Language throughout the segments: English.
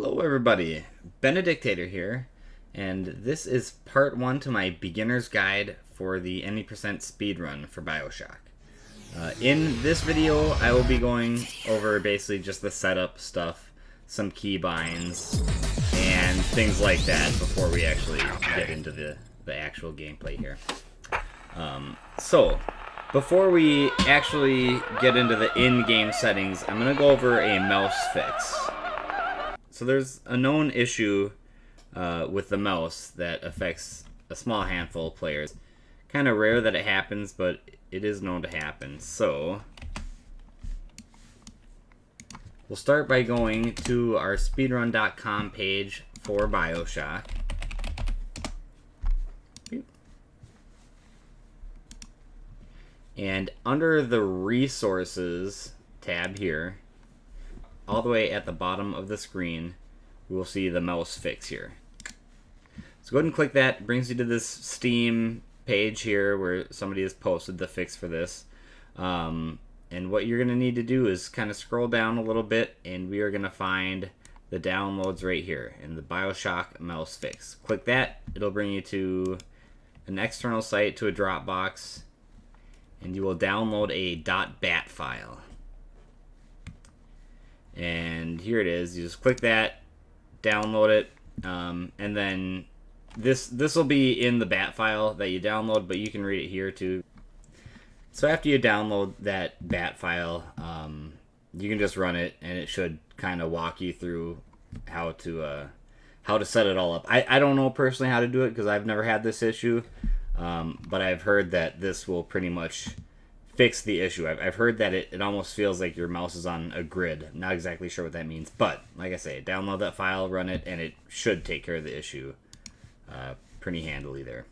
Hello everybody, Benedictatorr here, and this is part 1 to my beginner's guide for the Any percent speedrun for Bioshock. In this video, I will be going over basically just the setup stuff, some keybinds, and things like that before we actually get into the actual gameplay here. So, before we actually get into the in-game settings, I'm going to go over a mouse fix. So there's a known issue with the mouse that affects a small handful of players. Kind of rare that it happens, but it is known to happen. So we'll start by going to our speedrun.com page for Bioshock. And under the resources tab here, all the way at the bottom of the screen, we will see the mouse fix here. So go ahead and click that. It brings you to this Steam page here where somebody has posted the fix for this. And what you're going to need to do is kind of scroll down a little bit, and we are going to find the downloads right here in the Bioshock mouse fix. Click that. It'll bring you to an external site, to a Dropbox, and you will download a .bat file. And here it is. You just click that, download it, and then this will be in the BAT file that you download, but you can read it here too. So after you download that BAT file, you can just run it, and it should kind of walk you through how to set it all up. I don't know personally how to do it because I've never had this issue, but I've heard that this will pretty much fix the issue. I've heard that it almost feels like your mouse is on a grid. I'm not exactly sure what that means, but like I say, download that file, run it, and it should take care of the issue pretty handily there.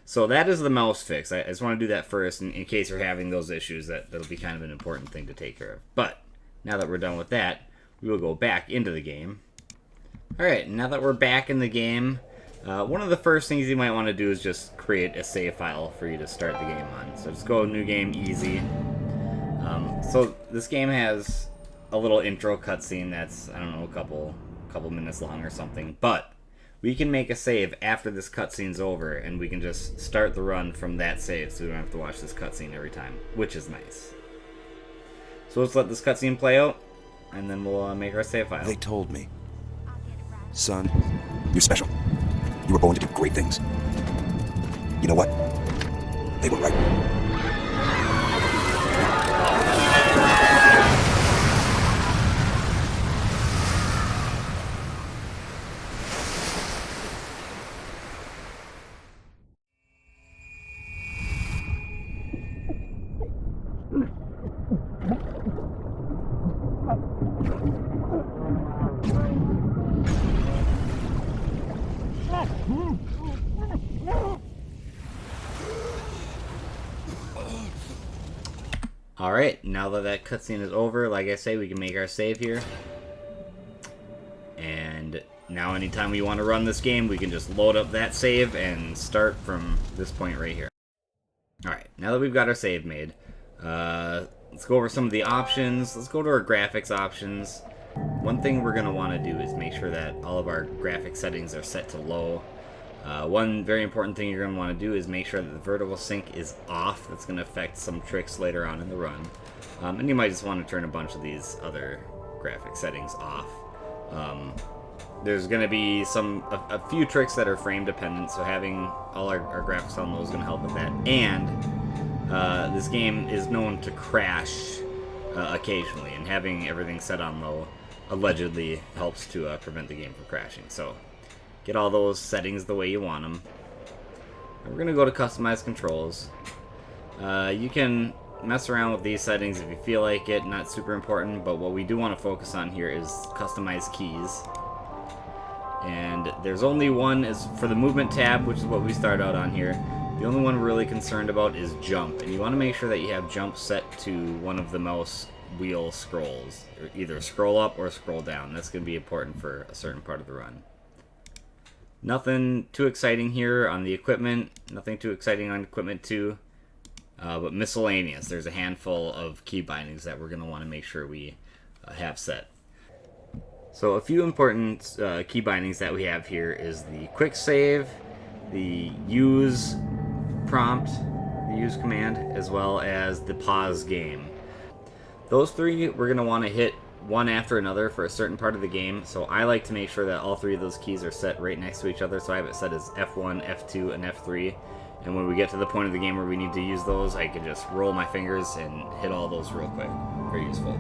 So that is the mouse fix. I just want to do that first in case you're having those issues. That'll be kind of an important thing to take care of. But now that we're done with that, we will go back into the game. Alright, now that we're back in the game, one of the first things you might want to do is just create a save file for you to start the game on. So just go new game, easy. So this game has a little intro cutscene that's, I don't know, a couple minutes long or something. But we can make a save after this cutscene's over, and we can just start the run from that save, so we don't have to watch this cutscene every time, which is nice. So let's let this cutscene play out, and then we'll make our save file. They told me, son, you're special. You were born to do great things. You know what? They were right. Alright, now that cutscene is over, like I say, we can make our save here. And now anytime we want to run this game, we can just load up that save and start from this point right here. Alright, now that we've got our save made, let's go over some of the options. Let's go to our graphics options. One thing we're going to want to do is make sure that all of our graphic settings are set to low. One very important thing you're going to want to do is make sure that the vertical sync is off. That's going to affect some tricks later on in the run. And you might just want to turn a bunch of these other graphic settings off. There's going to be a few tricks that are frame dependent, so having all our graphics on low is going to help with that. And this game is known to crash occasionally, and having everything set on low allegedly helps to prevent the game from crashing. So get all those settings the way you want them. We're going to go to Customize Controls. You can mess around with these settings if you feel like it, not super important, but what we do want to focus on here is Customize Keys. And there's only one is for the Movement tab, which is what we start out on here. The only one we're really concerned about is Jump, and you want to make sure that you have Jump set to one of the mouse wheel scrolls, or either scroll up or scroll down. That's going to be important for a certain part of the run. Nothing too exciting here on the equipment, nothing too exciting on equipment 2, but miscellaneous. There's a handful of key bindings that we're going to want to make sure we have set. So a few important key bindings that we have here is the quick save, the use prompt, the use command, as well as the pause game. Those three we're going to want to hit one after another for a certain part of the game, so I like to make sure that all three of those keys are set right next to each other, so I have it set as F1, F2, and F3, and when we get to the point of the game where we need to use those, I can just roll my fingers and hit all those real quick. Very useful.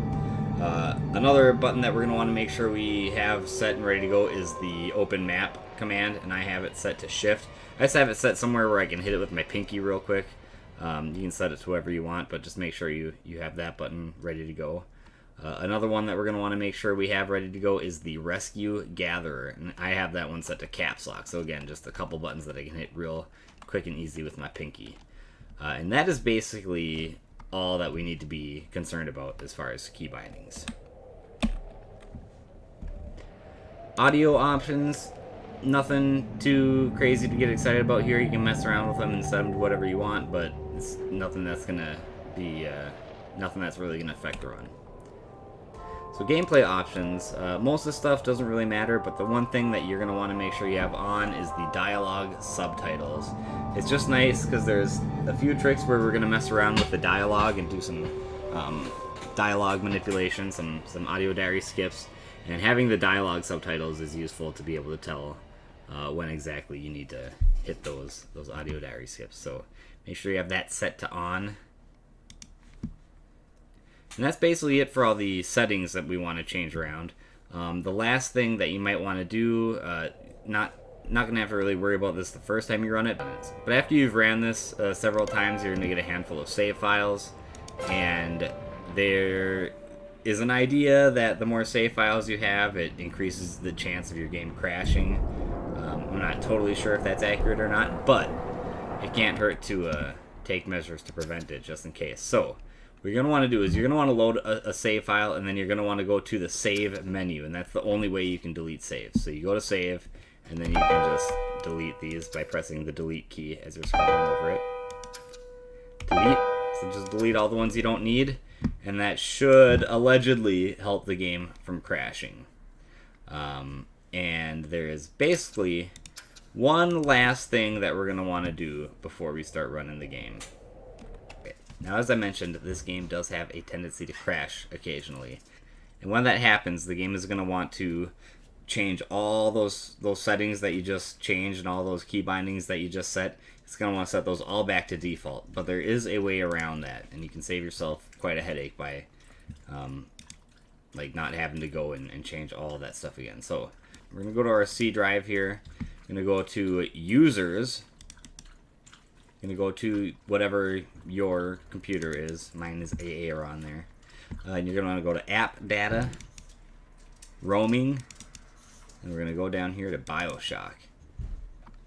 Another button that we're going to want to make sure we have set and ready to go is the open map command, and I have it set to shift. I just have it set somewhere where I can hit it with my pinky real quick. You can set it to whoever you want, but just make sure you have that button ready to go. Another one that we're going to want to make sure we have ready to go is the Rescue Gatherer, and I have that one set to caps lock. So again, just a couple buttons that I can hit real quick and easy with my pinky. And that is basically all that we need to be concerned about as far as key bindings. Audio options, nothing too crazy to get excited about here. You can mess around with them and set them to whatever you want, but it's nothing that's gonna be nothing that's really gonna affect the run. So gameplay options, most of the stuff doesn't really matter, but the one thing that you're going to want to make sure you have on is the dialogue subtitles. It's just nice because there's a few tricks where we're going to mess around with the dialogue and do some dialogue manipulation, some audio diary skips, and having the dialogue subtitles is useful to be able to tell when exactly you need to hit those audio diary skips. So make sure you have that set to on. And that's basically it for all the settings that we want to change around. The last thing that you might want to do, not going to have to really worry about this the first time you run it, but after you've ran this several times, you're going to get a handful of save files, and there is an idea that the more save files you have, it increases the chance of your game crashing. I'm not totally sure if that's accurate or not, but it can't hurt to take measures to prevent it just in case. So what you're going to want to do is you're going to want to load a save file, and then you're going to want to go to the save menu, and that's the only way you can delete saves. So you go to save, and then you can just delete these by pressing the delete key as you're scrolling over it. Delete. So just delete all the ones you don't need, and that should allegedly help the game from crashing. And there is basically one last thing that we're going to want to do before we start running the game. Now, as I mentioned, this game does have a tendency to crash occasionally. And when that happens, the game is going to want to change all those settings that you just changed and all those key bindings that you just set. It's going to want to set those all back to default. But there is a way around that, and you can save yourself quite a headache by like not having to go and change all of that stuff again. So we're going to go to our C drive here. We're going to go to Users. Going to go to whatever your computer is. Mine is AA on there. And you're going to want to go to App Data, Roaming, and we're going to go down here to Bioshock.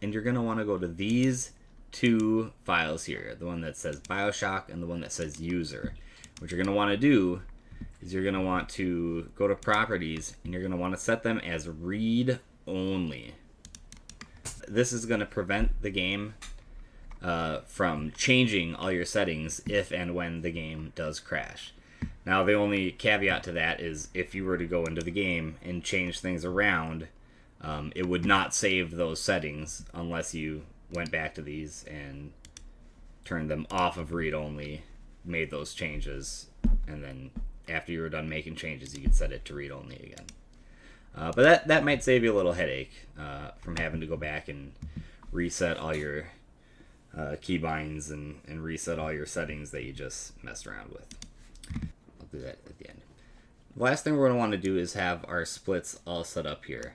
And you're going to want to go to these two files here, the one that says Bioshock and the one that says User. What you're going to want to do is you're going to want to go to Properties, and you're going to want to set them as Read Only. This is going to prevent the game from changing all your settings if and when the game does crash. Now, the only caveat to that is if you were to go into the game and change things around, it would not save those settings unless you went back to these and turned them off of read-only, made those changes, and then after you were done making changes, you could set it to read-only again. But that might save you a little headache from having to go back and reset all your keybinds and reset all your settings that you just messed around with. I'll do that at the end. The last thing we're going to want to do is have our splits all set up here.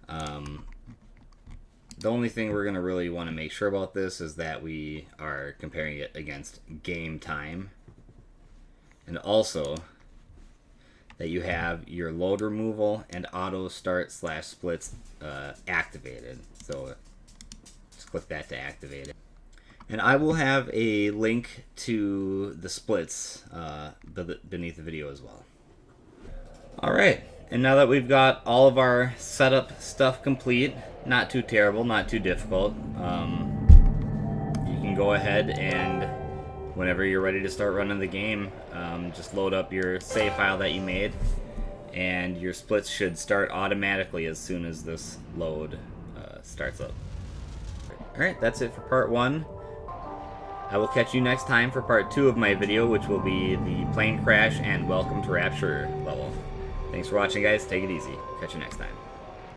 The only thing we're going to really want to make sure about this is that we are comparing it against game time, and also that you have your load removal and auto start / splits activated. So just click that to activate it. And I will have a link to the splits beneath the video as well. Alright, and now that we've got all of our setup stuff complete, not too terrible, not too difficult, you can go ahead and whenever you're ready to start running the game, just load up your save file that you made, and your splits should start automatically as soon as this load starts up. Alright, that's it for part 1. I will catch you next time for part 2 of my video, which will be the plane crash and welcome to Rapture level. Thanks for watching, guys. Take it easy. Catch you next time.